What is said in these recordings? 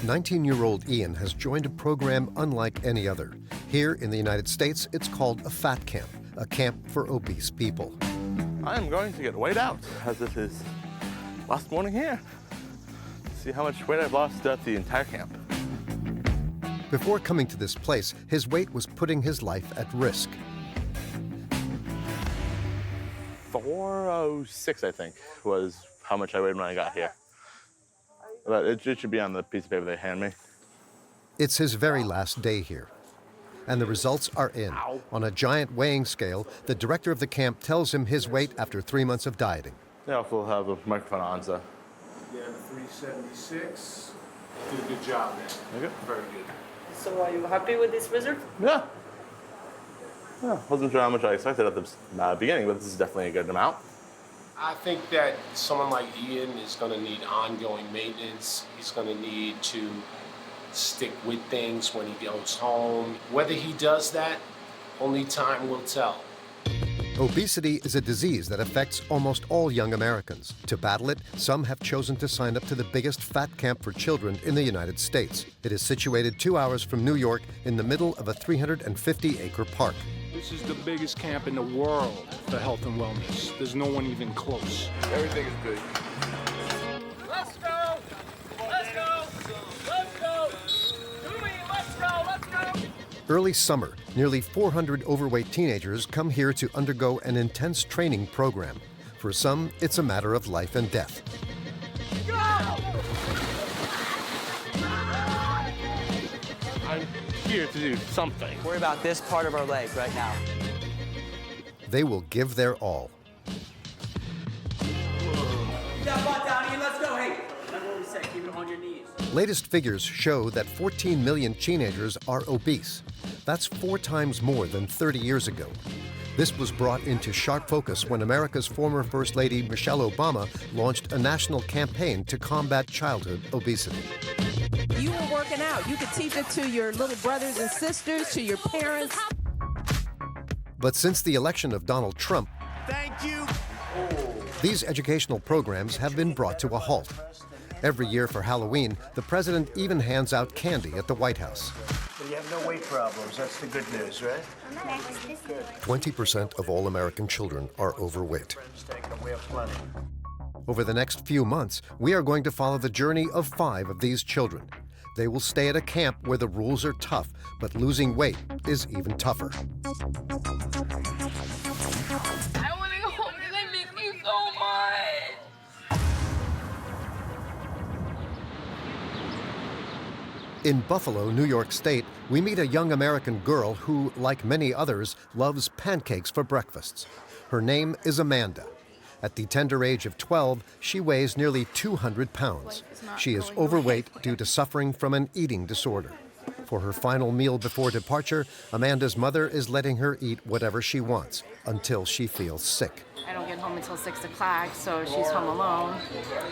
19-year-old Ian has joined a program unlike any other. Here in the United States, it's called a fat camp, a camp for obese people. I'm going to get weighed out, as this is last morning here. See how much weight I've lost at the entire camp. Before coming to this place, his weight was putting his life at risk. 406, I think, was how much I weighed when I got here. But it should be on the piece of paper they hand me. It's his very last day here. And the results are in. On a giant weighing scale, the director of the camp tells him his weight after 3 months of dieting. Yeah, we'll have a microphone on, so. Yeah, 376. Did a good job, man. Okay. Very good. So are you happy with this result? Yeah. Yeah, wasn't sure how much I expected at the beginning, but this is definitely a good amount. I think that someone like Ian is going to need ongoing maintenance. He's going to need to stick with things when he goes home. Whether he does that, only time will tell. Obesity is a disease that affects almost all young Americans. To battle it, some have chosen to sign up to the biggest fat camp for children in the United States. It is situated 2 hours from New York in the middle of a 350-acre park. This is the biggest camp in the world for health and wellness. There's no one even close. Everything is big. Let's go! Let's go! Let's go! Dewey, let's go! Let's go! Early summer, nearly 400 overweight teenagers come here to undergo an intense training program. For some, it's a matter of life and death. I'm here to do something. Worry about this part of our leg right now. They will give their all. Keep that butt down, Ian. Let's go. Hey, remember what we said. Keep it on your knees. Latest figures show that 14 million teenagers are obese. That's 4 times more than 30 years ago. This was brought into sharp focus when America's former First Lady Michelle Obama launched a national campaign to combat childhood obesity. You were working out. You could teach it to your little brothers and sisters, to your parents. But since the election of Donald Trump, Thank you. these educational programs have been brought to a halt. Every year for Halloween, the president even hands out candy at the White House. You have no weight problems. That's the good news, right? 20% of all American children are overweight. We have plenty. Over the next few months, we are going to follow the journey of 5 of these children. They will stay at a camp where the rules are tough, but losing weight is even tougher. I want to go home because I miss you so much. In Buffalo, New York State, we meet a young American girl who, like many others, loves pancakes for breakfasts. Her name is Amanda. At the tender age of 12, she weighs nearly 200 pounds. She is overweight due to suffering from an eating disorder. For her final meal before departure, Amanda's mother is letting her eat whatever she wants until she feels sick. I don't get home until 6 o'clock, so she's home alone.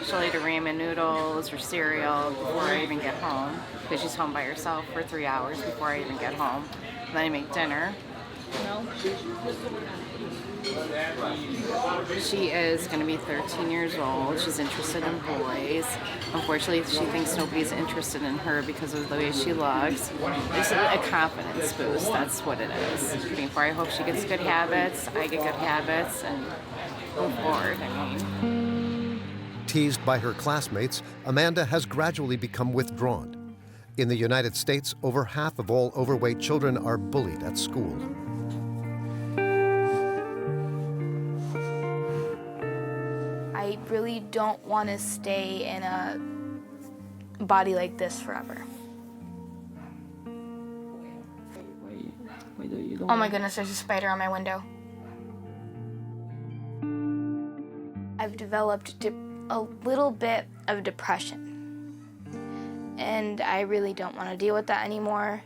She'll eat her ramen noodles or cereal before I even get home, because she's home by herself for 3 hours before I even get home. Then I make dinner. She is going to be 13 years old. She's interested in boys. Unfortunately, she thinks nobody's interested in her because of the way she looks. It's a confidence boost. That's what it is. Before I hope she gets good habits, I get good habits, and move forward. Teased by her classmates, Amanda has gradually become withdrawn. In the United States, over half of all overweight children are bullied at school. I really don't want to stay in a body like this forever. Oh my goodness, there's a spider on my window. I've developed a little bit of depression. And I really don't want to deal with that anymore.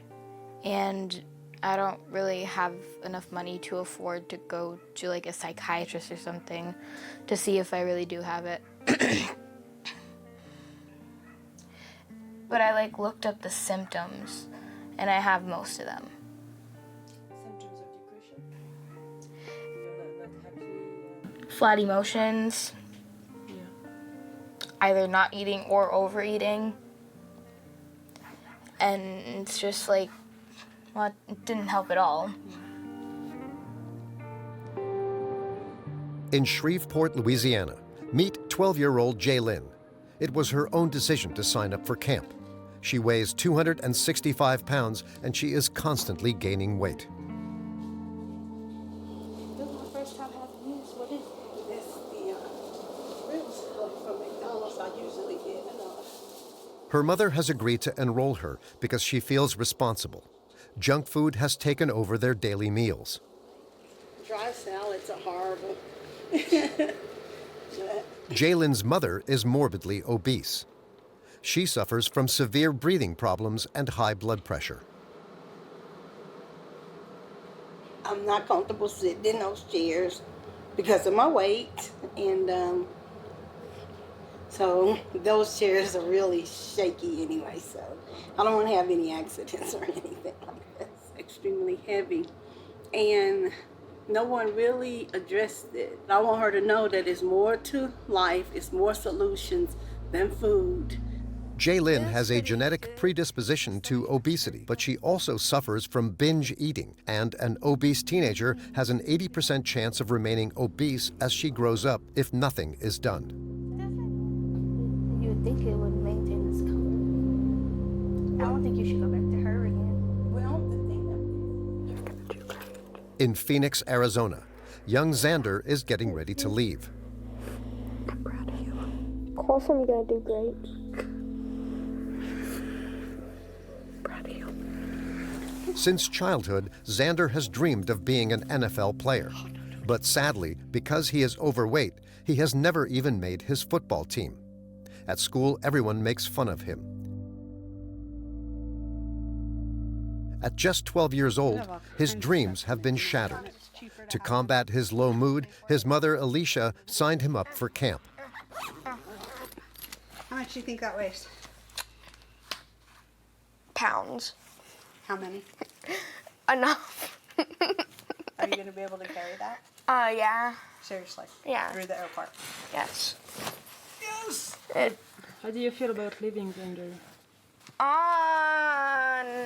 And I don't really have enough money to afford to go to like a psychiatrist or something to see if I really do have it. But I like looked up the symptoms and I have most of them. Symptoms of depression? Flat emotions, either not eating or overeating, And it's just like, well, it didn't help at all. In Shreveport, Louisiana, meet 12-year-old Jaylin. It was her own decision to sign up for camp. She weighs 265 pounds, and she is constantly gaining weight. This is my first time having this. What is this? The ribs from McDonald's I usually get. Her mother has agreed to enroll her because she feels responsible. Junk food has taken over their daily meals. Dry salads are horrible. Jaylin's mother is morbidly obese. She suffers from severe breathing problems and high blood pressure. I'm not comfortable sitting in those chairs because of my weight, and so those chairs are really shaky anyway, so I don't want to have any accidents or anything like that. It's extremely heavy, and no one really addressed it. I want her to know that it's more to life, it's more solutions than food. Jaylin has a genetic predisposition to obesity, but she also suffers from binge eating, and an obese teenager has an 80% chance of remaining obese as she grows up if nothing is done. You would think it would maintain this color. I don't think you should go back to her again. Well, the thing In Phoenix, Arizona, young Xander is getting ready to leave. I'm proud of you. Of course I'm gonna do great. Since childhood, Xander has dreamed of being an NFL player. But sadly, because he is overweight, he has never even made his football team. At school, everyone makes fun of him. At just 12 years old, his dreams have been shattered. To combat his low mood, his mother, Alicia, signed him up for camp. How much do you think that weighs? Pounds. How many? Enough. Are you going to be able to carry that? Yeah. Seriously? Yeah. Through the airport? Yes. Yes! How do you feel about leaving, Xander?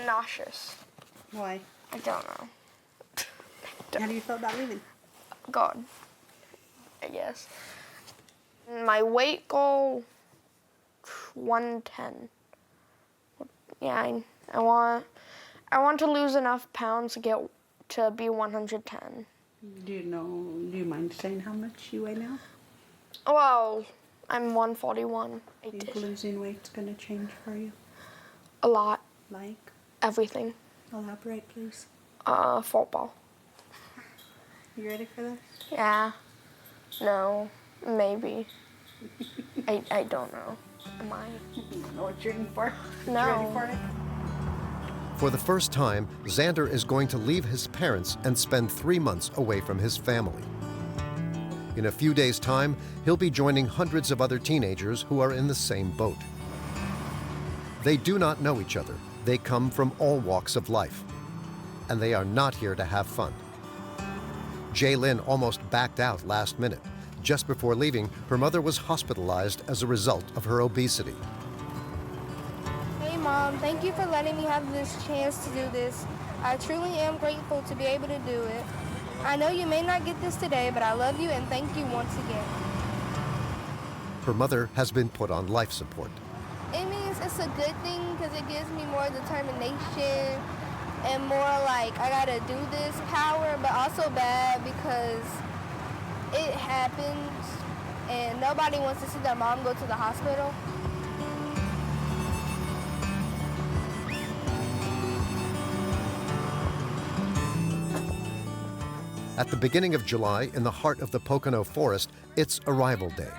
Nauseous. Why? I don't know. How do you feel about leaving? God, I guess. My weight goal, 110. Yeah, I want to lose enough pounds to be 110. Do you mind saying how much you weigh now? Well, I'm 141. Do you think losing weight's going to change for you? A lot. Like? Everything. Elaborate, please. Football. You ready for this? Yeah. No. Maybe. I don't know. Am I? You know what you're in for? No. You ready for it? For the first time, Xander is going to leave his parents and spend 3 months away from his family. In a few days' time, he'll be joining hundreds of other teenagers who are in the same boat. They do not know each other. They come from all walks of life. And they are not here to have fun. Jaylin almost backed out last minute. Just before leaving, her mother was hospitalized as a result of her obesity. Hey Mom, thank you for letting me have this chance to do this. I truly am grateful to be able to do it. I know you may not get this today, but I love you and thank you once again. Her mother has been put on life support. It means it's a good thing because it gives me more determination and more like I gotta do this power, but also bad because it happens and nobody wants to see their mom go to the hospital. At the beginning of July, in the heart of the Pocono forest, it's arrival day.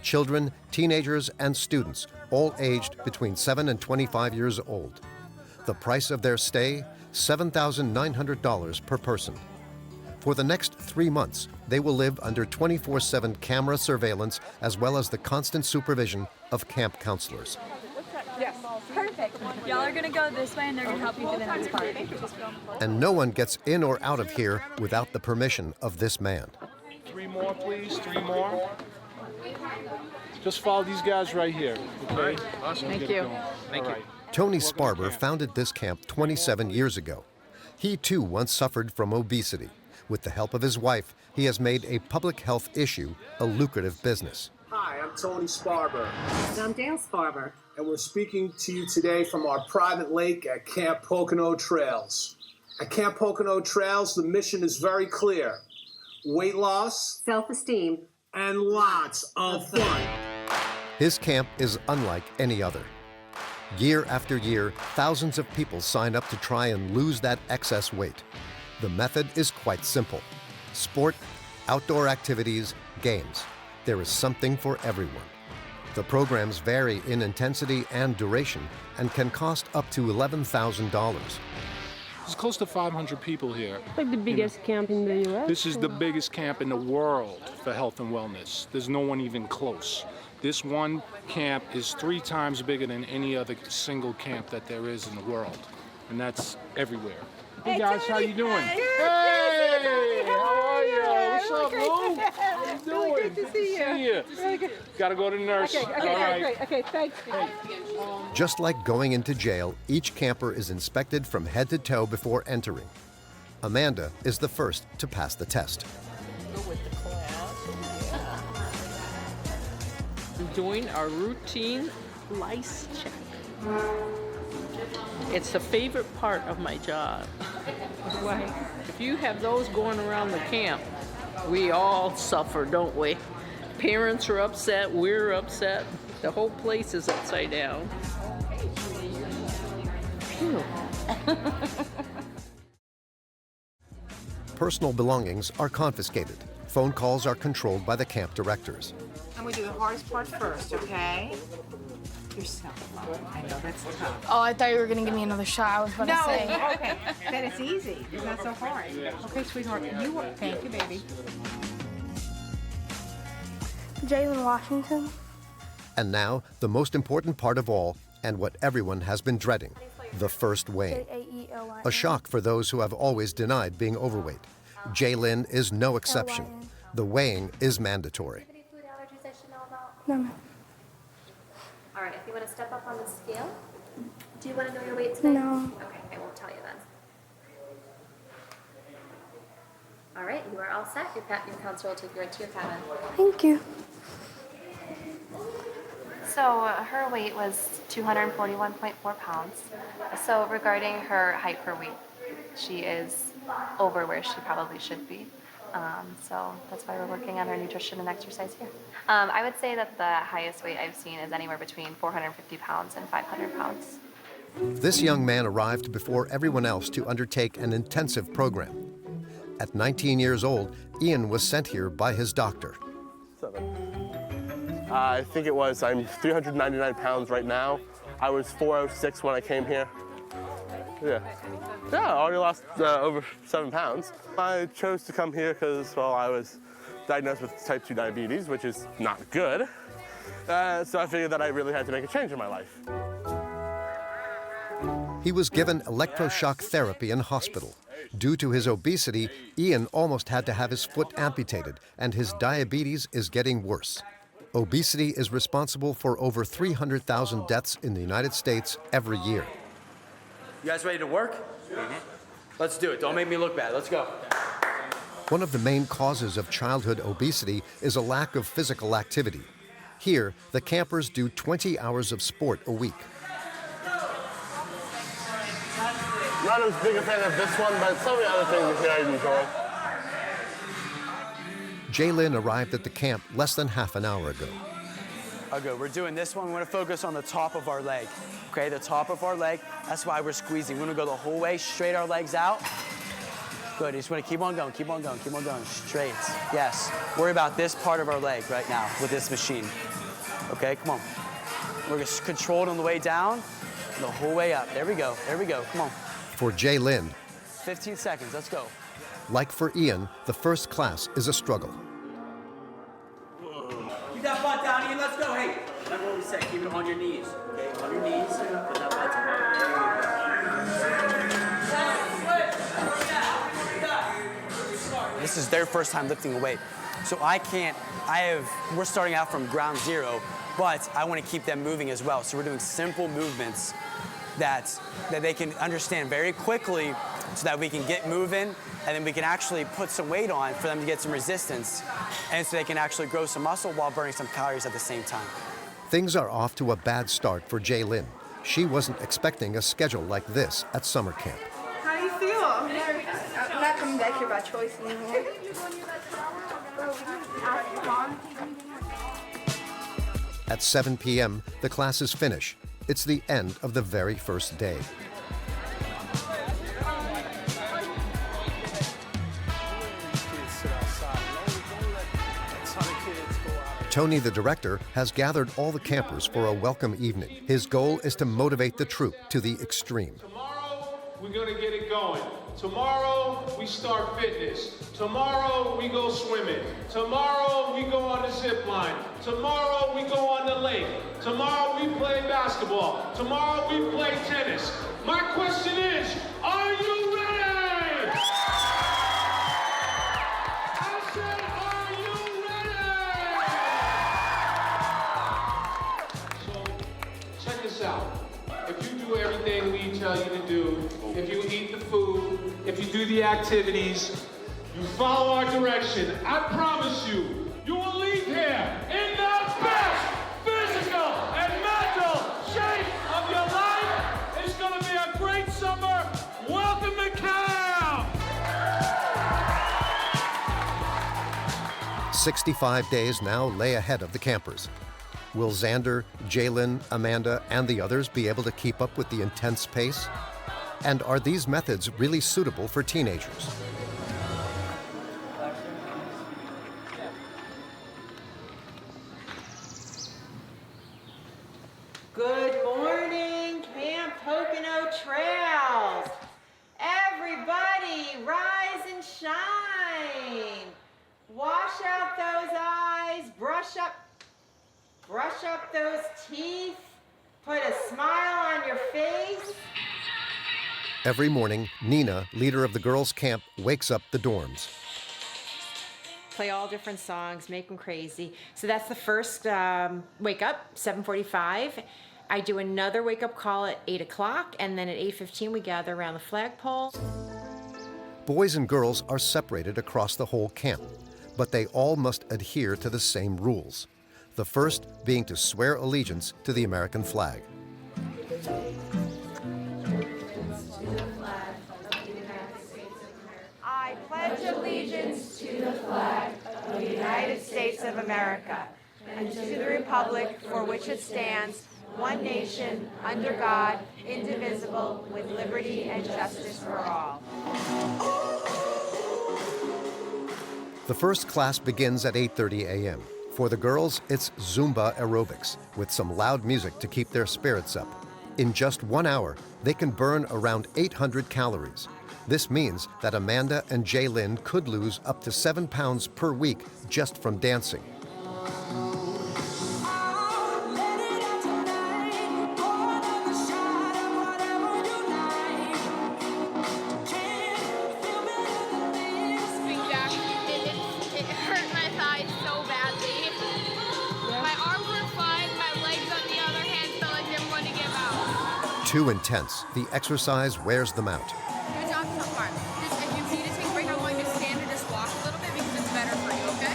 Children, teenagers, and students, all aged between 7 and 25 years old. The price of their stay, $7,900 per person. For the next 3 months, they will live under 24/7 camera surveillance as well as the constant supervision of camp counselors. Yes, perfect. Y'all are gonna go this way and they're gonna help you through the next part. And no one gets in or out of here without the permission of this man. 3 more, please. 3 more. Just follow these guys right here, okay? Awesome. Thank you. All right. Tony Sparber founded this camp 27 years ago. He too once suffered from obesity. With the help of his wife, he has made a public health issue a lucrative business. Hi, I'm Tony Sparber. And I'm Dale Sparber. And we're speaking to you today from our private lake at Camp Pocono Trails. At Camp Pocono Trails, the mission is very clear. Weight loss, self-esteem, and lots of fun. His camp is unlike any other. Year after year, thousands of people sign up to try and lose that excess weight. The method is quite simple. Sport, outdoor activities, games. There is something for everyone. The programs vary in intensity and duration and can cost up to $11,000. There's close to 500 people here. Like the biggest camp in the U.S.? This is the biggest camp in the world for health and wellness. There's no one even close. This one camp is 3 times bigger than any other single camp that there is in the world. And that's everywhere. Hey guys, how you doing? Hey, how are you? What's up, Lou? How you doing? Really good to see you. Really good. Gotta go to the nurse. Okay, All right. great. Okay, thanks. Just like going into jail, each camper is inspected from head to toe before entering. Amanda is the first to pass the test. Doing our routine lice check. It's the favorite part of my job. Why? If you have those going around the camp, we all suffer, don't we? Parents are upset, we're upset. The whole place is upside down. Phew. Personal belongings are confiscated. Phone calls are controlled by the camp directors. I'm going to do the hardest part first, okay? Your cell phone. I know that's tough. Oh, I thought you were going to give me another shot. I was about to say. No, okay. Then it's easy. It's not so hard. Okay, sweetheart. Thank you, baby. Jaylin Washington. And now, the most important part of all, and what everyone has been dreading, the first weighing. A shock for those who have always denied being overweight. Jaylin is no exception. The weighing is mandatory. Any food allergies I should know about? No. All right, if you want to step up on the scale, do you want to know your weight today? No. Okay, I won't tell you then. All right, you are all set. Your counselor will take you right to your cabin. Thank you. So her weight was 241.4 pounds. So regarding her height per weight, she is over where she probably should be. So that's why we're working on her nutrition and exercise here. I would say that the highest weight I've seen is anywhere between 450 pounds and 500 pounds. This young man arrived before everyone else to undertake an intensive program. At 19 years old, Ian was sent here by his doctor. I think it was, I'm 399 pounds right now. I was 406 when I came here. Yeah, I already lost over 7 pounds. I chose to come here because, well, I was diagnosed with type 2 diabetes, which is not good. So I figured that I really had to make a change in my life. He was given electroshock therapy in hospital. Due to his obesity, Ian almost had to have his foot amputated, and his diabetes is getting worse. Obesity is responsible for over 300,000 deaths in the United States every year. You guys ready to work? Let's do it. Don't make me look bad. Let's go. One of the main causes of childhood obesity is a lack of physical activity. Here, the campers do 20 hours of sport a week. Not as big a fan of this one, but some of the other things here I enjoy. Jaylin arrived at the camp less than half an hour ago. Oh, good. We're doing this one. We're going to focus on the top of our leg. Okay, the top of our leg. That's why we're squeezing. We're going to go the whole way, straight our legs out. Good. You just want to keep on going, keep on going, keep on going. Straight. Yes. Worry about this part of our leg right now with this machine. Okay, come on. We're going to control it on the way down, the whole way up. There we go. There we go. Come on. For Jaylin, 15 seconds. Let's go. like for Ian, the first class is a struggle. Keep that butt down, Ian. Let's go. Hey, remember what we said. Keep it on your knees. Okay, on your knees. Put that butt down. This is their first time lifting a weight. So we're starting out from ground zero, but I want to keep them moving as well. So we're doing simple movements that they can understand very quickly so that we can get moving and then we can actually put some weight on for them to get some resistance and so they can actually grow some muscle while burning some calories at the same time. Things are off to a bad start for Jaylin. She wasn't expecting a schedule like this at summer camp. How do you feel? I'm not coming back here by choice anymore. At 7 p.m., the classes finish. It's the end of the very first day. Tony, the director, has gathered all the campers for a welcome evening. His goal is to motivate the troop to the extreme. Tomorrow, we're gonna get it going. Tomorrow, we start fitness. Tomorrow, we go swimming. Tomorrow, we go on the zip line. Tomorrow, we go on the lake. Tomorrow, we play basketball. Tomorrow, we play tennis. My question is, are you ready? I said, are you ready? So, check this out. If you do everything we tell you to do, if you eat the food, if you do the activities, you follow our direction, I promise you, you will leave here in the best physical and mental shape of your life. It's gonna be a great summer. Welcome to camp! 65 days now lay ahead of the campers. Will Xander, Jaylin, Amanda, and the others be able to keep up with the intense pace? And are these methods really suitable for teenagers? Good morning, Camp Pocono Trails. Everybody, rise and shine. Wash out those eyes, brush up those teeth, put a smile on your face. Every morning, Nina, leader of the girls' camp, wakes up the dorms. Play all different songs, make them crazy. So that's the first wake up, 7:45. I do another wake up call at 8 o'clock, and then at 8:15 we gather around the flagpole. Boys and girls are separated across the whole camp, but they all must adhere to the same rules. The first being to swear allegiance to the American flag. I pledge allegiance to the flag of the United States of America and to the republic for which it stands, one nation, under God, indivisible, with liberty and justice for all. The first class begins at 8:30 a.m. For the girls, it's Zumba aerobics with some loud music to keep their spirits up. In just 1 hour, they can burn around 800 calories. This means that Amanda and Jaylin could lose up to 7 pounds per week just from dancing. It hurt my thighs so badly. My arms were fine, my legs on the other hand felt like they were going to give out. Too intense, the exercise wears them out. Good job so far. Just if you need to take a break, I want you to stand or just walk a little bit because it's better for you, okay?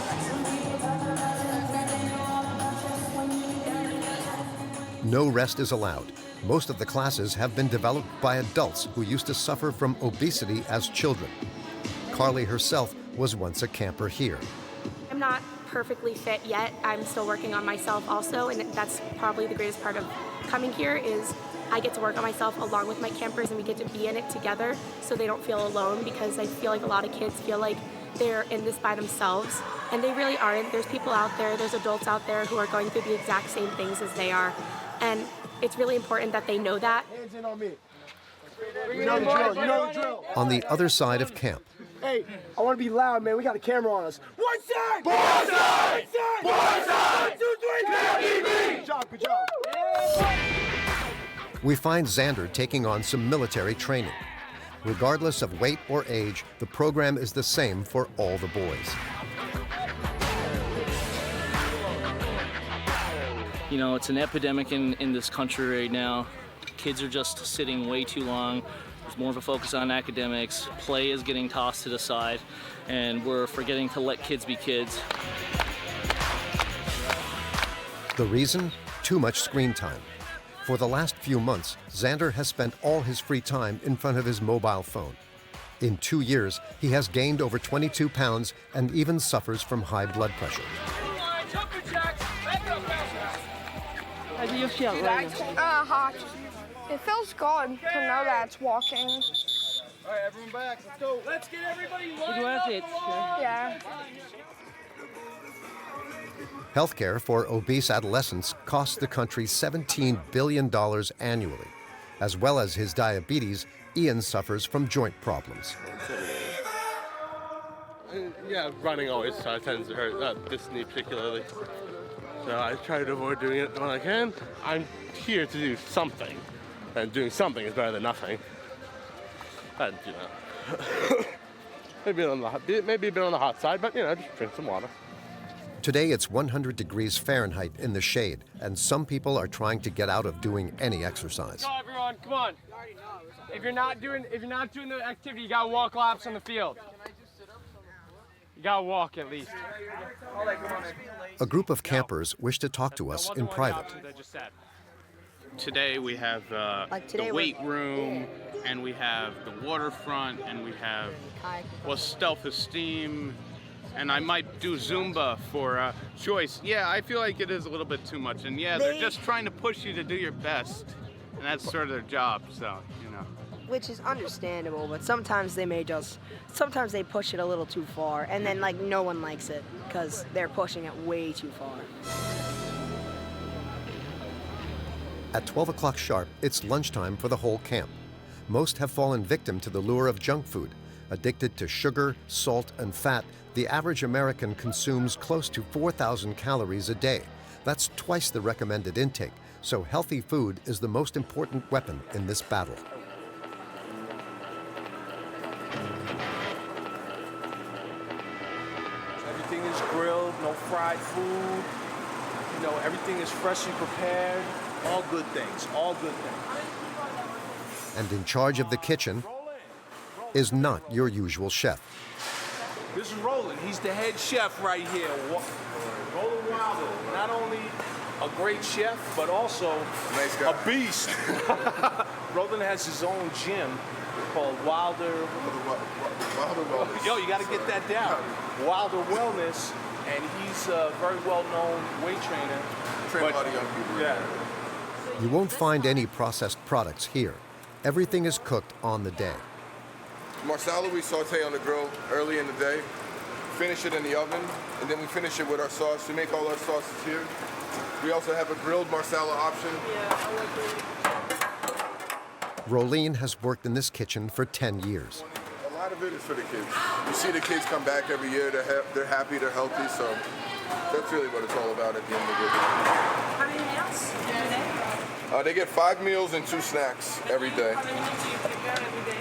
No rest is allowed. Most of the classes have been developed by adults who used to suffer from obesity as children. Carly herself was once a camper here. I'm not perfectly fit yet. I'm still working on myself also, and that's probably the greatest part of coming here is I get to work on myself along with my campers and we get to be in it together so they don't feel alone, because I feel like a lot of kids feel like they're in this by themselves, and they really aren't. There's people out there, there's adults out there who are going through the exact same things as they are, and it's really important that they know that. Hands in on me. You know the drill, you know the drill. On the other side of camp, Hey, I want to be loud, man. We got a camera on us. One side! One side! One side! 1, 2, 3, good job, good job. we find Xander taking on some military training. Regardless of weight or age, the program is the same for all the boys. You know, it's an epidemic in this country right now. Kids are just sitting way too long. There's more of a focus on academics. Play is getting tossed to the side, and we're forgetting to let kids be kids. The reason? Too much screen time. For the last few months, Xander has spent all his free time in front of his mobile phone. In 2 years, he has gained over 22 pounds and even suffers from high blood pressure. How do you feel right now? Hot. It feels good to know that it's walking. All right, everyone back. Let's go. Let's get everybody lined It up. was it. Yeah. Healthcare for obese adolescents costs the country $17 billion annually. As well as his diabetes, Ian suffers from joint problems. Yeah, running always tends to hurt, this knee particularly. So I try to avoid doing it when I can. I'm here to do something, and doing something is better than nothing. And, you know, maybe a bit on the hot side, but, you know, just drink some water. Today it's 100 degrees Fahrenheit in the shade, and some people are trying to get out of doing any exercise. Go, everyone, come on. If you're not doing the activity, you gotta walk laps on the field. You gotta walk at least. A group of campers wish to talk to us in private. Today we have the weight room, and we have the waterfront, and we have self-esteem, and I might do Zumba for choice. Yeah, I feel like it is a little bit too much, and yeah, they're just trying to push you to do your best, and that's sort of their job, so, you know. Which is understandable, but sometimes they push it a little too far, and then like no one likes it because they're pushing it way too far. At 12 o'clock sharp, it's lunchtime for the whole camp. Most have fallen victim to the lure of junk food. Addicted to sugar, salt, and fat, the average American consumes close to 4,000 calories a day. That's twice the recommended intake, so healthy food is the most important weapon in this battle. Everything is grilled, no fried food. You know, everything is freshly prepared. All good things, all good things. And in charge of the kitchen is not your usual chef. This is Roland. He's the head chef right here. Roland Wilder, not only a great chef, but also a beast. Roland has his own gym called Wilder Wellness. Yo, you got to get that down. Wilder Wellness, and he's a very well-known weight trainer. Train a lot of young people. Yeah. You won't find any processed products here. Everything is cooked on the day. Marsala we saute on the grill early in the day, finish it in the oven, and then we finish it with our sauce. We make all our sauces here. We also have a grilled Marsala option. Rolene has worked in this kitchen for 10 years. A lot of it is for the kids. You see the kids come back every year. They're happy, they're healthy, so that's really what it's all about at the end of the day. How many meals do they? They get 5 meals and 2 snacks every day. How many do you prepare every day?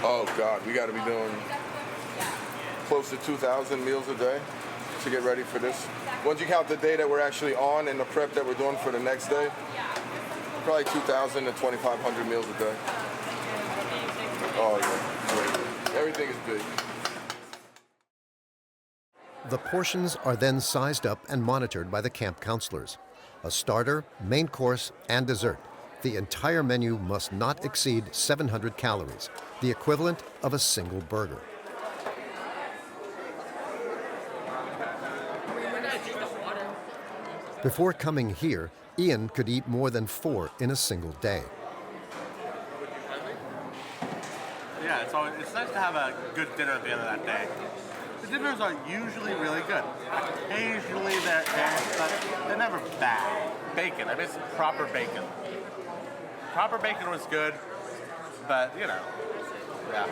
Oh God, we got to be doing close to 2,000 meals a day to get ready for this. Once you count the day that we're actually on and the prep that we're doing for the next day, probably 2,000 to 2,500 meals a day. Oh yeah, everything is big. The portions are then sized up and monitored by the camp counselors. A starter, main course, and dessert. The entire menu must not exceed 700 calories, the equivalent of a single burger. Before coming here, Ian could eat more than 4 in a single day. Yeah, it's nice to have a good dinner at the end of that day. The dinners are usually really good. Occasionally they're never bad. Bacon, I miss proper bacon. Proper bacon was good, but you know, yeah.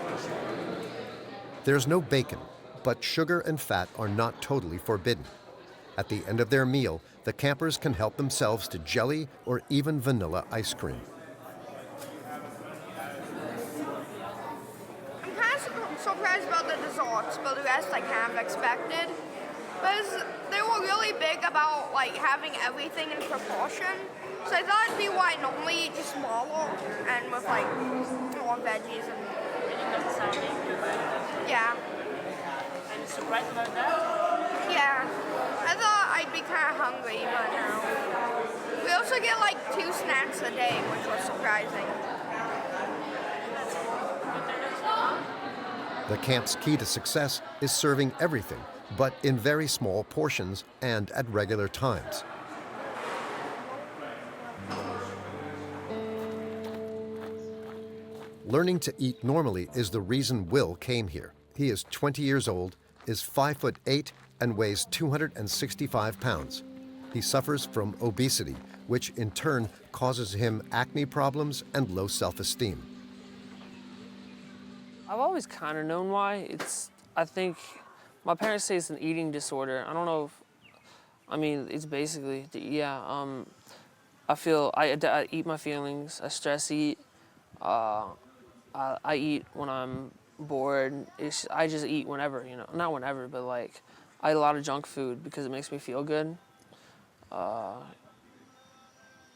There's no bacon, but sugar and fat are not totally forbidden. At the end of their meal, the campers can help themselves to jelly or even vanilla ice cream. I'm kind of surprised about the desserts, but the rest I kind of expected. because they were really big about like having everything in proportion. So I thought it'd be what I normally eat, just smaller and with like more veggies and. Yeah. And you surprised about that? Yeah. I thought I'd be kind of hungry, but no. We also get like 2 snacks a day, which was surprising. The camp's key to success is serving everything, but in very small portions and at regular times. Learning to eat normally is the reason Will came here. He is 20 years old, is 5'8", and weighs 265 pounds. He suffers from obesity, which in turn causes him acne problems and low self-esteem. I've always kind of known why. I think my parents say it's an eating disorder. I don't know if, it's basically, I feel, I eat my feelings, I stress eat. I eat when I'm bored. I just eat whenever, not whenever, but like, I eat a lot of junk food because it makes me feel good. I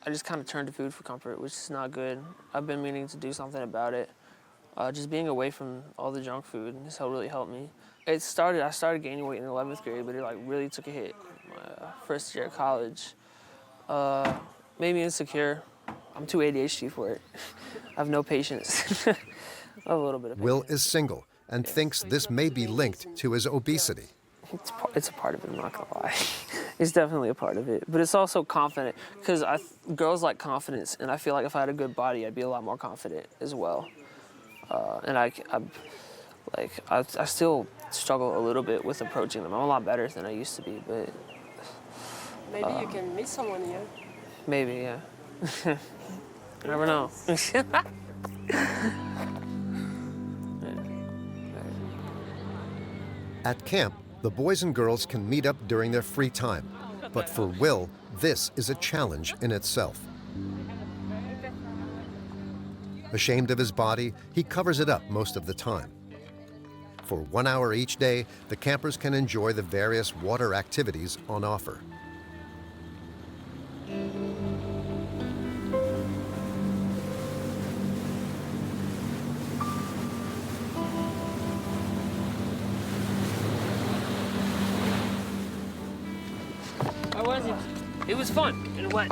just kind of turn to food for comfort, which is not good. I've been meaning to do something about it. Just being away from all the junk food has really helped me. I started gaining weight in 11th grade, but it like really took a hit my first year of college. Made me insecure. I'm too ADHD for it. I have no patience. A little bit of patience. Will is single and thinks this may be linked to his obesity. It's a part of it, I'm not gonna lie. It's definitely a part of it, but it's also confident, because girls like confidence, and I feel like if I had a good body, I'd be a lot more confident as well. And I still struggle a little bit with approaching them. I'm a lot better than I used to be, but... Maybe you can meet someone here. Maybe, yeah. You never know. At camp, the boys and girls can meet up during their free time. But for Will, this is a challenge in itself. Ashamed of his body, he covers it up most of the time. For 1 hour each day, the campers can enjoy the various water activities on offer. How was it? It was fun and wet.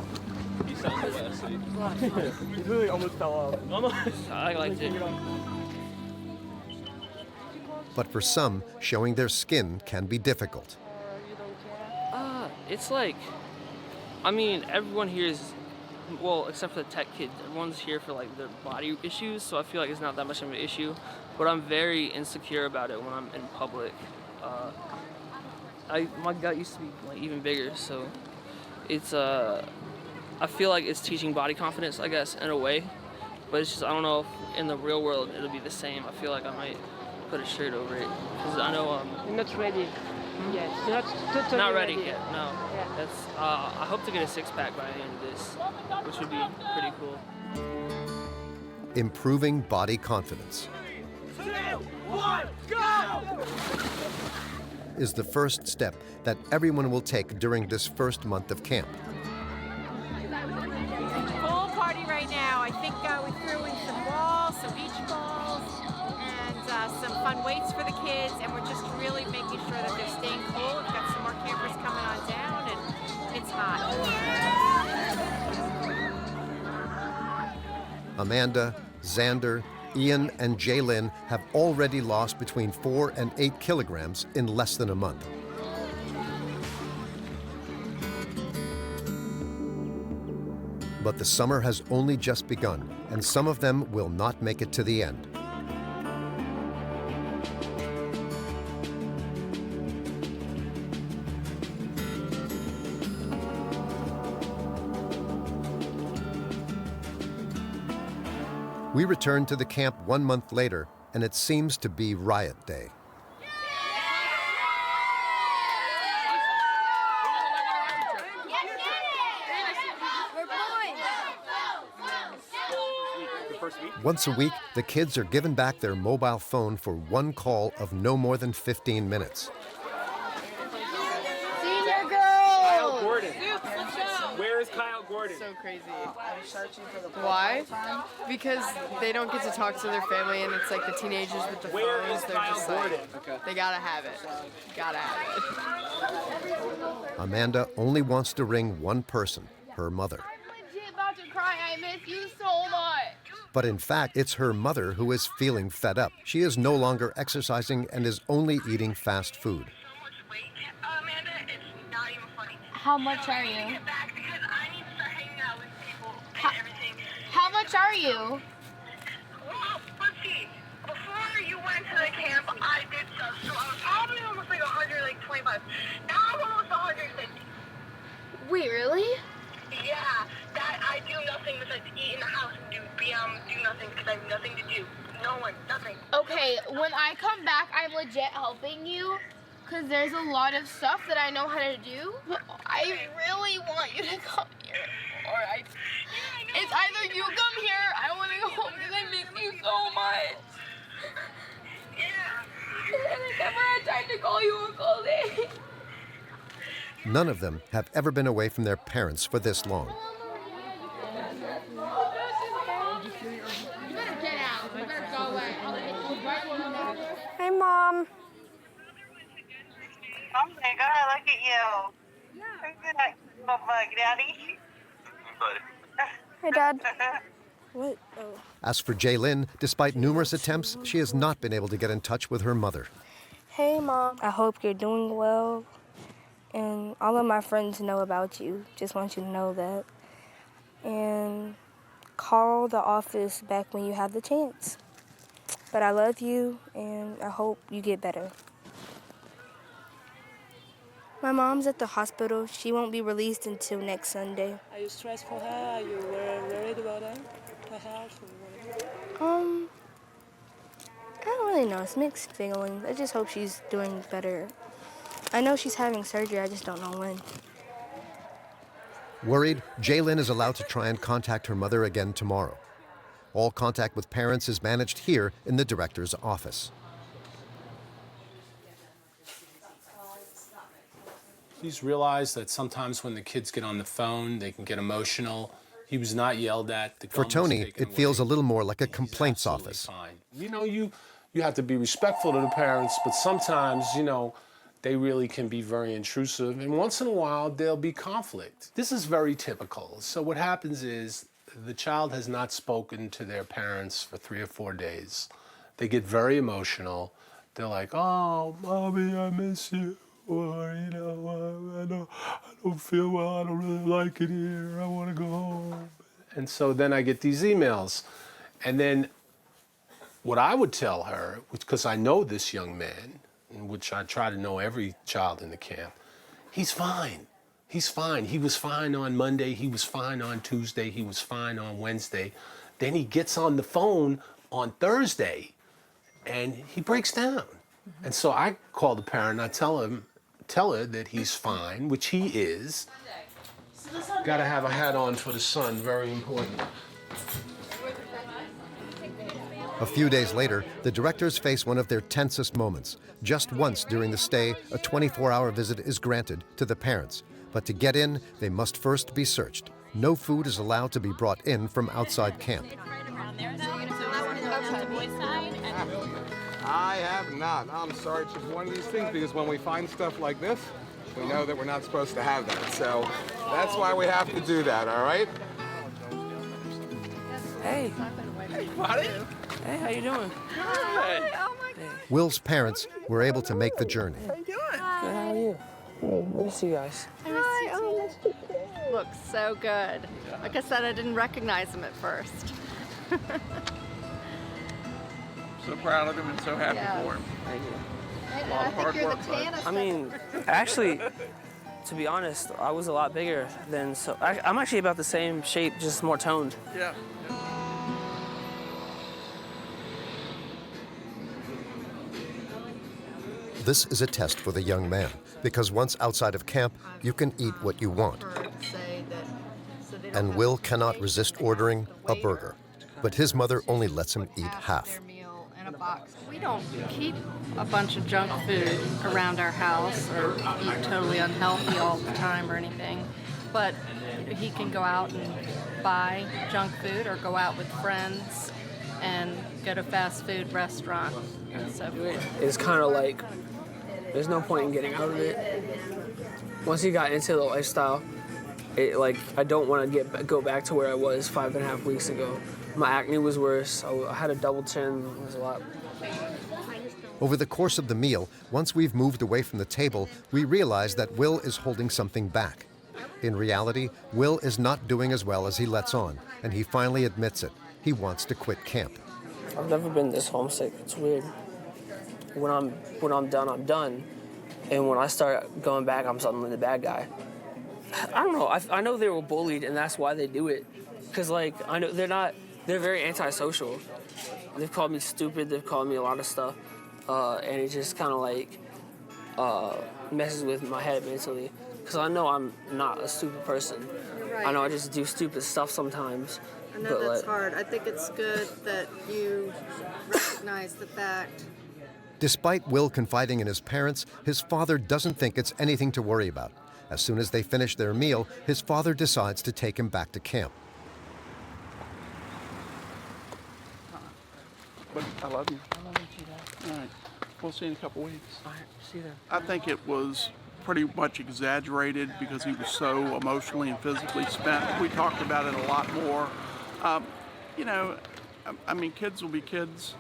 You sound the best. He really almost fell off. Almost. I liked it. But for some, showing their skin can be difficult. It's like, everyone here is, well, except for the tech kids, everyone's here for like their body issues, so I feel like it's not that much of an issue. But I'm very insecure about it when I'm in public. My gut used to be like even bigger, so it's I feel like it's teaching body confidence, I guess, in a way. But it's just, I don't know if in the real world it'll be the same. I feel like I might put a shirt over it, because I know You're not ready yet. You're not totally not ready yet. No. Yeah. That's I hope to get a six-pack by the end of this, which would be pretty cool. Improving body confidence 2, 1, go! is the first step that everyone will take during this first month of camp. Full party right now. I think we threw in some balls, some beach balls, and some fun weights for the kids, and we're just really making sure that they're staying cool. We've got some more campers coming on down, and it's hot. Amanda, Xander, Ian, and Jaylin have already lost between 4 and 8 kilograms in less than a month. But the summer has only just begun, and some of them will not make it to the end. We return to the camp 1 month later, and it seems to be Riot Day. Once a week, the kids are given back their mobile phone for one call of no more than 15 minutes. So crazy. Why? Because they don't get to talk to their family, and it's like the teenagers with the phones. They're just like, they gotta have it. Gotta have it. Amanda only wants to ring one person, her mother. I'm legit about to cry. I miss you so much. But in fact, it's her mother who is feeling fed up. She is no longer exercising and is only eating fast food. How much are you? How much are you? Well, let's see. Before you went to the camp, I did stuff, so I was probably almost like 125. Now I'm almost 150. Wait, really? Yeah, that I do nothing besides eat in the house and do nothing because I have nothing to do. No one, nothing. Okay, when I come back, I'm legit helping you. Because there's a lot of stuff that I know how to do. I really want you to come here. It's either you come here, I want to go home because I miss you so much. And I never had time to call you or call Dave. None of them have ever been away from their parents for this long. You better get out. You better go away. I'll hit you right when you know. Hey, Mom. Oh my God, look at you. Look at that little bug, Daddy. Hey, Dad. What? Oh. As for Jaylin, despite numerous attempts, she has not been able to get in touch with her mother. Hey, Mom. I hope you're doing well. And all of my friends know about you. Just want you to know that. And call the office back when you have the chance. But I love you, and I hope you get better. My mom's at the hospital. She won't be released until next Sunday. Are you stressed for her? Are you worried about her health? I don't really know. It's mixed feelings. I just hope she's doing better. I know she's having surgery. I just don't know when. Worried, Jaylin is allowed to try and contact her mother again tomorrow. All contact with parents is managed here in the director's office. He's realized that sometimes when the kids get on the phone, they can get emotional. He was not yelled at. For Tony, it feels a little more like a complaints office. Fine. You know, you have to be respectful to the parents, but sometimes, you know, they really can be very intrusive, and once in a while, there'll be conflict. This is very typical. So what happens is the child has not spoken to their parents for 3 or 4 days. They get very emotional. They're like, oh, Mommy, I miss you. Or, you know, I don't feel well, I don't really like it here, I want to go home. And so then I get these emails. And then what I would tell her, because I know this young man, which I try to know every child in the camp, he's fine. He's fine. He was fine on Monday, he was fine on Tuesday, he was fine on Wednesday. Then he gets on the phone on Thursday and he breaks down. And so I call the parent and I tell her that he's fine, which he is. Gotta have a hat on for the sun, very important. A few days later, the directors face one of their tensest moments. Just once during the stay, a 24-hour visit is granted to the parents. But to get in, they must first be searched. No food is allowed to be brought in from outside camp. I have not. I'm sorry, it's just one of these things because when we find stuff like this, we know that we're not supposed to have that. So that's why we have to do that, all right? Hey. Hey, buddy. Hey, how you doing? Hi. Oh my God. Will's parents were able to make the journey. How you doing? Good, how are you? I miss you guys. Hi, oh, looks so good. Like I said, I didn't recognize him at first. So proud of him and so happy for him. Thank you. A lot of hard work, bud. I mean, actually, to be honest, I was a lot bigger than, so I'm actually about the same shape, just more toned. Yeah. This is a test for the young man, because once outside of camp, you can eat what you want. And Will cannot resist ordering a burger, but his mother only lets him eat half. We don't keep a bunch of junk food around our house or eat totally unhealthy all the time or anything. but he can go out and buy junk food or go out with friends and go to fast food restaurants and so forth. It's kind of like there's no point in getting out of it. Once you got into the lifestyle, I don't want to go back to where I was 5.5 weeks ago. My acne was worse. I had a double chin. It was a lot. Over the course of the meal, once we've moved away from the table, we realize that Will is holding something back. In reality, Will is not doing as well as he lets on, and he finally admits it. He wants to quit camp. I've never been this homesick. It's weird. When I'm done, I'm done. And when I start going back, I'm suddenly the bad guy. I don't know. I know they were bullied, and that's why they do it. Because, I know they're very antisocial. They've called me stupid. They've called me a lot of stuff. And it just kind of, messes with my head mentally. Because I know I'm not a stupid person. Right. I know I just do stupid stuff sometimes. I know that's hard. I think it's good that you recognize the fact. Despite Will confiding in his parents, his father doesn't think it's anything to worry about. As soon as they finish their meal, his father decides to take him back to camp. But I love you. I love you too, Dad. All right. We'll see you in a couple weeks. All right. See you then. I think it was pretty much exaggerated because he was so emotionally and physically spent. We talked about it a lot more. Kids will be kids.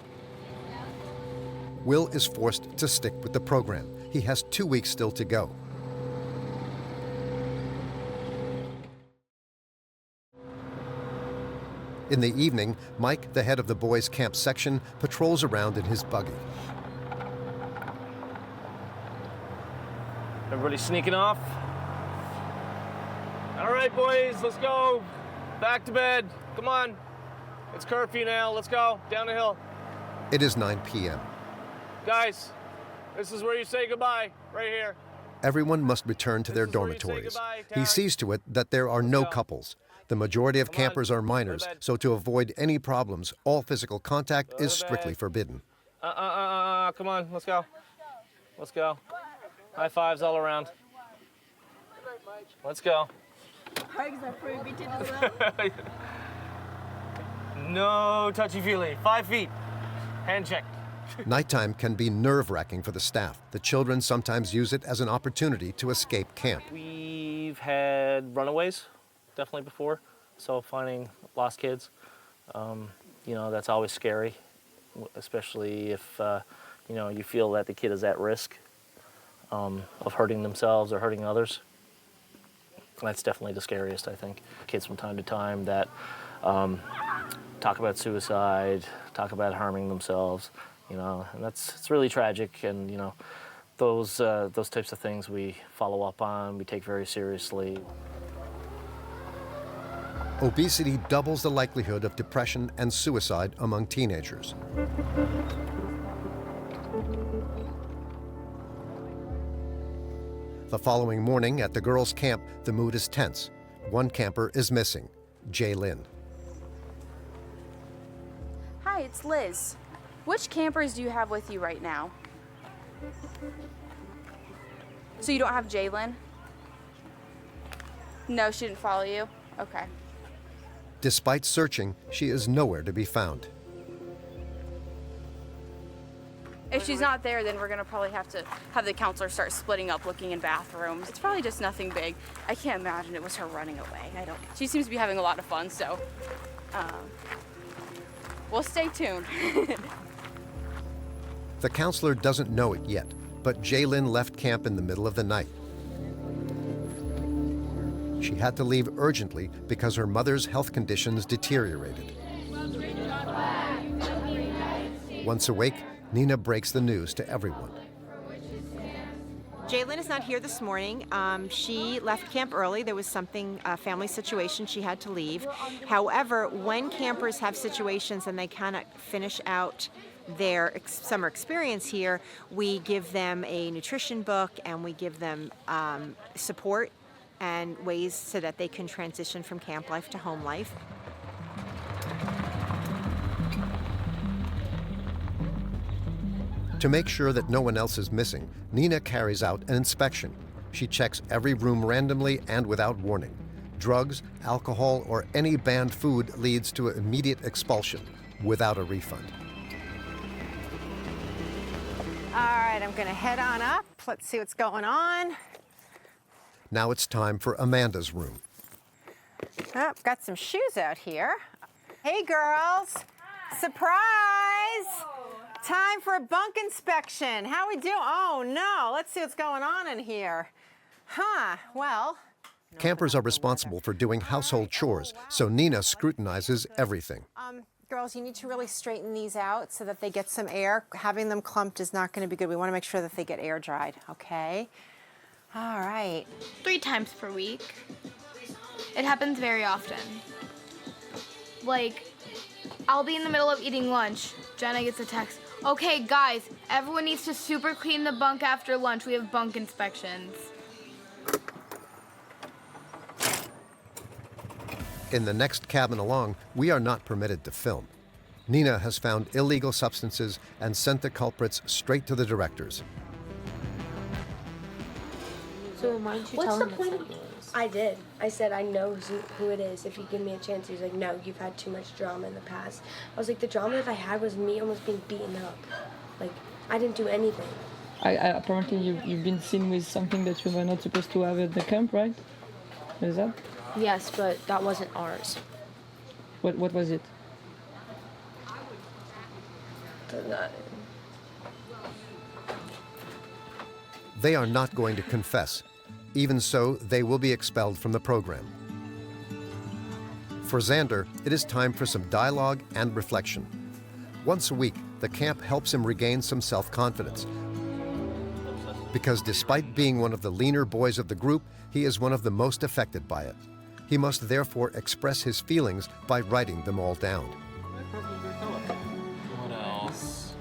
Will is forced to stick with the program. He has 2 weeks still to go. In the evening, Mike, the head of the boys' camp section, patrols around in his buggy. Everybody sneaking off? All right, boys, let's go. Back to bed. Come on. It's curfew now. Let's go. Down the hill. It is 9 p.m. Guys, this is where you say goodbye, right here. Everyone must return to their dormitories. He sees to it that there are no couples. The majority of campers are minors, so to avoid any problems, all physical contact is strictly forbidden. Come on, let's go. Let's go. High fives all around. Let's go. No touchy-feely. 5 feet. Hand check. Nighttime can be nerve-wracking for the staff. The children sometimes use it as an opportunity to escape camp. We've had runaways, definitely before. So finding lost kids, that's always scary, especially if, you feel that the kid is at risk of hurting themselves or hurting others. That's definitely the scariest, I think. Kids from time to time that talk about suicide, talk about harming themselves, and it's really tragic. And those types of things we follow up on, we take very seriously. Obesity doubles the likelihood of depression and suicide among teenagers. The following morning at the girls' camp, the mood is tense. One camper is missing, Jaylin. Hi, it's Liz. Which campers do you have with you right now? So you don't have Jaylin? No, she didn't follow you? Okay. Despite searching, she is nowhere to be found. If she's not there, then we're gonna probably have to have the counselor start splitting up, looking in bathrooms. It's probably just nothing big. I can't imagine it was her running away. She seems to be having a lot of fun, so we'll stay tuned. The counselor doesn't know it yet, but Jaylin left camp in the middle of the night. She had to leave urgently because her mother's health conditions deteriorated. Once awake, Nina breaks the news to everyone. Jaylin is not here this morning. She left camp early. There was a family situation, she had to leave. However, when campers have situations and they cannot finish out their summer experience here, we give them a nutrition book and we give them support and ways so that they can transition from camp life to home life. To make sure that no one else is missing, Nina carries out an inspection. She checks every room randomly and without warning. Drugs, alcohol, or any banned food leads to immediate expulsion without a refund. All right, I'm gonna head on up. Let's see what's going on. Now it's time for Amanda's room. Oh, got some shoes out here. Hey, girls. Surprise! Time for a bunk inspection. How we do? Oh, no. Let's see what's going on in here. Huh, well. Campers are responsible for doing household chores, so Nina scrutinizes everything. Girls, you need to really straighten these out so that they get some air. Having them clumped is not going to be good. We want to make sure that they get air dried, okay? All right. 3 times per week. It happens very often. Like, I'll be in the middle of eating lunch. Jenna gets a text. Okay, guys, everyone needs to super clean the bunk after lunch. We have bunk inspections. In the next cabin along, we are not permitted to film. Nina has found illegal substances and sent the culprits straight to the directors. So why didn't you tell him it's not yours? I did. I said, I know who it is if you give me a chance. He was like, no, you've had too much drama in the past. I was like, the drama that I had was me almost being beaten up. Like, I didn't do anything. Apparently you've been seen with something that you were not supposed to have at the camp, right? Is that? Yes, but that wasn't ours. What was it? They are not going to confess. Even so, they will be expelled from the program. For Xander, it is time for some dialogue and reflection. Once a week, the camp helps him regain some self-confidence. Because despite being one of the leaner boys of the group, he is one of the most affected by it. He must therefore express his feelings by writing them all down. What else?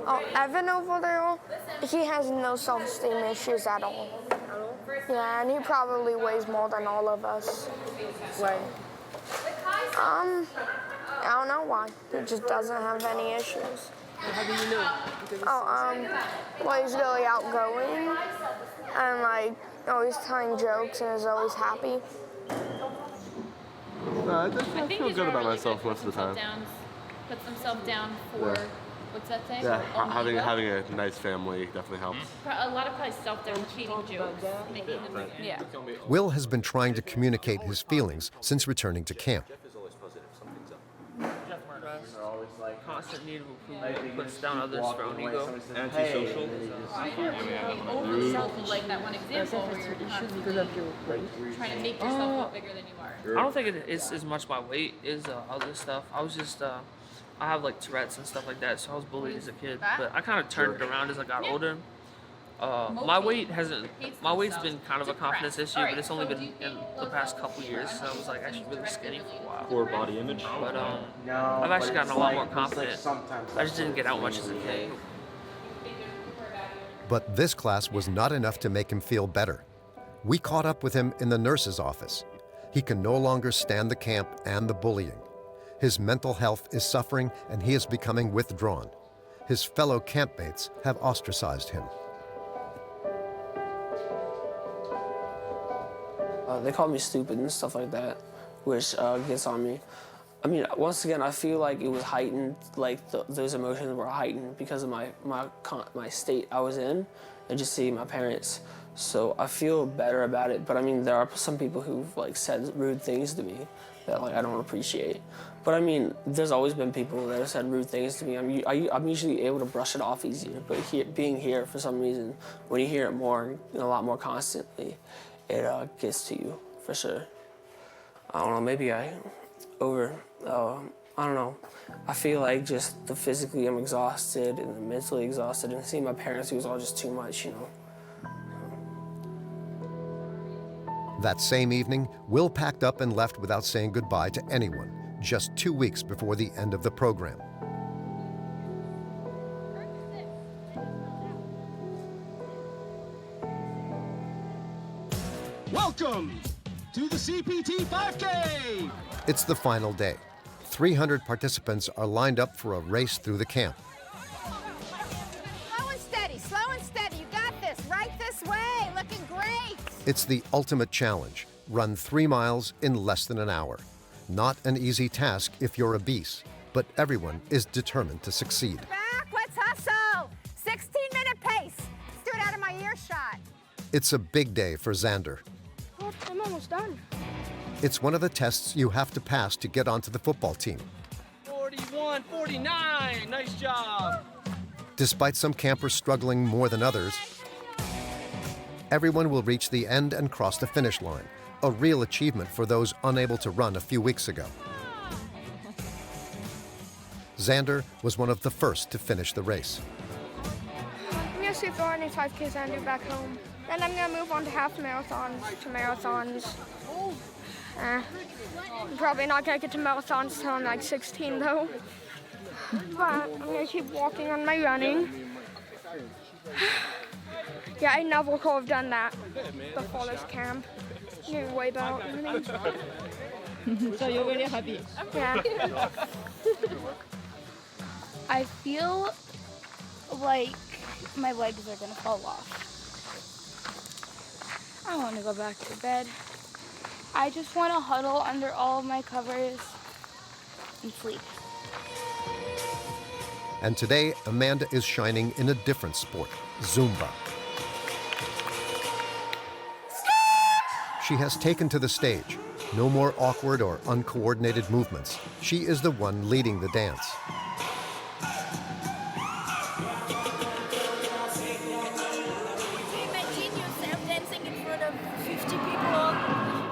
Oh, Evan over there, he has no self-esteem issues at all. Yeah, and he probably weighs more than all of us. Why? I don't know why. He just doesn't have any issues. How do you know? Well, he's really outgoing and like always telling jokes and is always happy. I feel good about myself most of the time. Puts himself down for, what's that say? Yeah, having a nice family definitely helps. A lot of probably self-deprecating jokes. Making them, yeah. Will has been trying to communicate his feelings since returning to camp. Constant need of approval puts down others for own ego. Antisocial. Like that one example where you're constantly trying to make yourself look bigger than you are. I don't think it's as much my weight as other stuff. I was just, I have like Tourette's and stuff like that, so I was bullied as a kid. But I kind of turned it around as I got older. My weight's been kind of a confidence issue, but it's only been in the past couple years. So I was like actually really skinny for a while. Poor body image. But I've actually gotten a lot more confident. I just didn't get out much as a kid. But this class was not enough to make him feel better. We caught up with him in the nurse's office. He can no longer stand the camp and the bullying. His mental health is suffering and he is becoming withdrawn. His fellow campmates have ostracized him. They call me stupid and stuff like that, which gets on me. I mean, once again, I feel like it was heightened, like those emotions were heightened because of my state I was in and just seeing my parents. So I feel better about it, but I mean, there are some people who've like said rude things to me that like I don't appreciate. But I mean, there's always been people that have said rude things to me. I'm usually able to brush it off easier, but being here for some reason, when you hear it more and a lot more constantly, it gets to you, for sure. I don't know, maybe I don't know. I feel like just physically I'm exhausted and mentally exhausted, and seeing my parents, it was all just too much, you know. That same evening, Will packed up and left without saying goodbye to anyone, just 2 weeks before the end of the program. Welcome to the CPT 5K! It's the final day. 300 participants are lined up for a race through the camp. Slow and steady, slow and It's the ultimate challenge. Run 3 miles in less than an hour. Not an easy task if you're obese, but everyone is determined to succeed. Back, let's hustle! 16-minute pace. Stood out of my earshot. It's a big day for Xander. Oh, I'm almost done. It's one of the tests you have to pass to get onto the football team. 41, 49, nice job. Despite some campers struggling more than others, everyone will reach the end and cross the finish line, a real achievement for those unable to run a few weeks ago. Xander was one of the first to finish the race. I'm going to see if there are any 5Ks I do back home. Then I'm going to move on to half marathons, to marathons. I'm probably not going to get to marathons until I'm like 16 though. But I'm going to keep walking on my running. Yeah, I never could have done that before this camp. You're way better running. So you're really happy? Yeah. I feel like my legs are gonna fall off. I want to go back to bed. I just want to huddle under all of my covers and sleep. And today, Amanda is shining in a different sport, Zumba. She has taken to the stage. No more awkward or uncoordinated movements. She is the one leading the dance.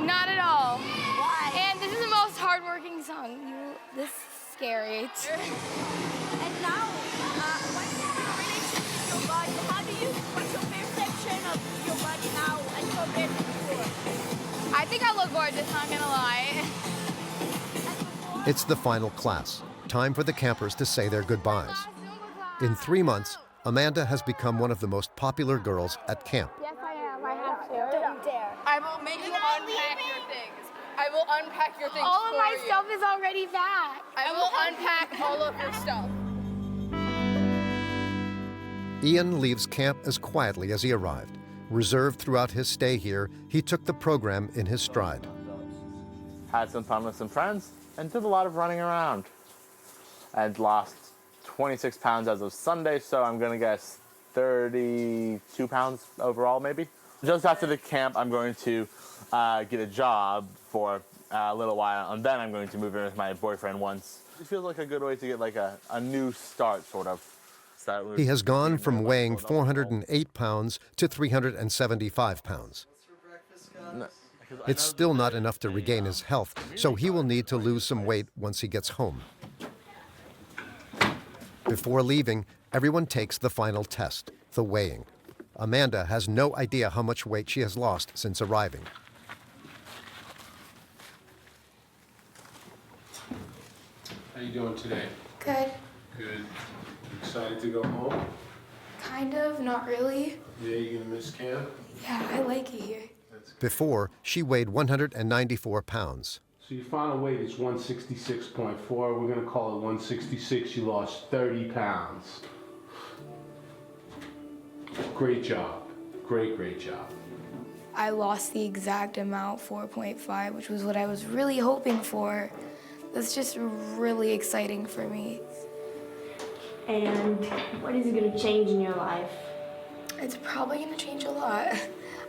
Not at all. Why? And this is the most hardworking song. This is scary. And now, what's your relation with your body? What's your perception of your body now and compared to before? I think I look gorgeous, not gonna lie. It's the final class. Time for the campers to say their goodbyes. In 3 months, Amanda has become one of the most popular girls at camp. Yes, I am. I have to. Don't dare. I will make you unpack your things. I will unpack your things All of for my you. stuff is already packed. I will unpack all of your stuff. Ian leaves camp as quietly as he arrived. Reserved throughout his stay here, he took the program in his stride. Had some fun with some friends and did a lot of running around. I'd lost 26 pounds as of Sunday, so I'm gonna guess 32 pounds overall maybe. Just after the camp, I'm going to get a job for a little while, and then I'm going to move in with my boyfriend once. It feels like a good way to get like a new start, sort of. He has gone from weighing 408 pounds to 375 pounds. It's still not enough to regain his health, so he will need to lose some weight once he gets home. Before leaving, everyone takes the final test, the weighing. Amanda has no idea how much weight she has lost since arriving. How you doing today? Good. Good. Excited to go home? Kind of, not really. Yeah, you gonna miss camp? Yeah, I like it here. Before, she weighed 194 pounds. So your final weight is 166.4. We're gonna call it 166. You lost 30 pounds. Great job. Great job. I lost the exact amount, 4.5, which was what I was really hoping for. That's just really exciting for me. And what is it going to change in your life? It's probably going to change a lot.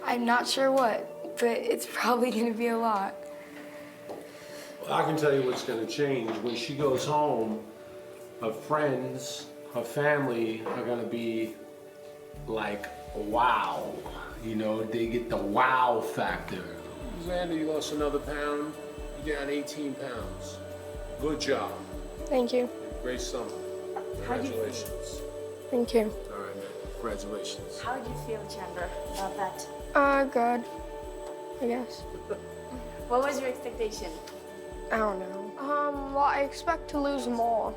I'm not sure what, but it's probably going to be a lot. Well, I can tell you what's gonna change. When she goes home, her friends, her family are gonna be like, wow. You know, they get the wow factor. Xander, you lost another pound. You're down 18 pounds. Good job. Thank you. Great summer. Congratulations. Thank you. All right, man. Congratulations. How do you feel, Xander, about that? Good, I guess. What was your expectation? I don't know. Well, I expect to lose more.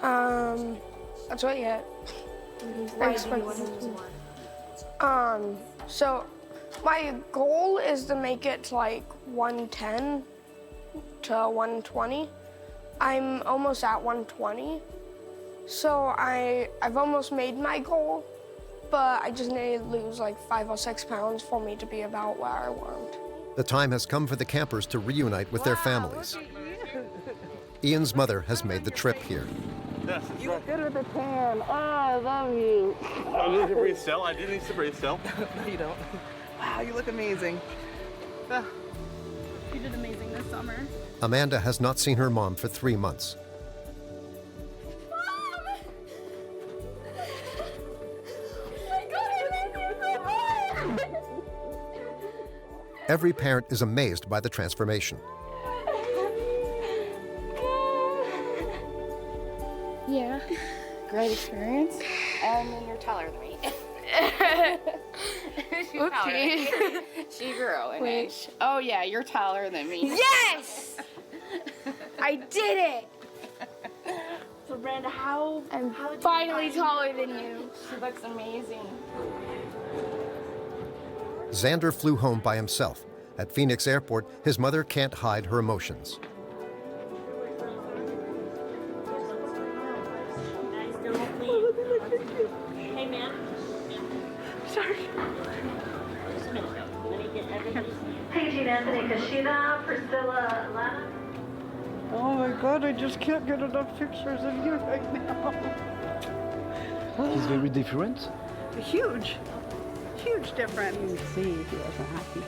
That's what yet. Why do you want to lose more? So my goal is to make it to like 110 to 120. I'm almost at 120. So I've almost made my goal. but I just need to lose like 5 or 6 pounds for me to be about where I want. The time has come for the campers to reunite with their families. Ian's mother has made the trip here. Yes, You look good with the tan. Oh, I love you. I need to breathe still. I do need to breathe still. No, you don't. Wow, you look amazing. You did amazing this summer. Amanda has not seen her mom for 3 months. Every parent is amazed by the transformation. Yeah. Great experience. And then you're taller than me. She's taller than me. She grew in age. Oh yeah, you're taller than me. Yes! I did it! So Brenda, I'm finally taller than you. She looks amazing. Xander flew home by himself. At Phoenix Airport, his mother can't hide her emotions. Hey, man. Sorry. Just a minute. Let me get everybody's name. Paige, Anthony, Kashida, Priscilla, Lana. Oh my God, I just can't get enough pictures of you right now. He's very different. Huge difference. See, he wasn't happy.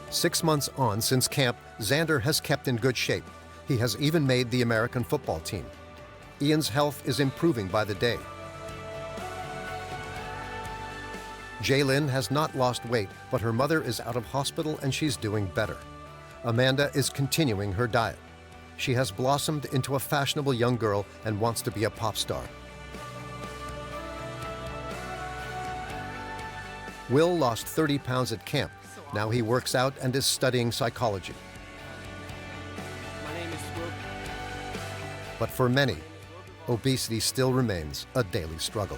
6 months on since camp, Xander has kept in good shape. He has even made the American football team. Ian's health is improving by the day. Jaylin has not lost weight, but her mother is out of hospital and she's doing better. Amanda is continuing her diet. She has blossomed into a fashionable young girl and wants to be a pop star. Will lost 30 pounds at camp. Now he works out and is studying psychology. My name is Will. But for many, obesity still remains a daily struggle.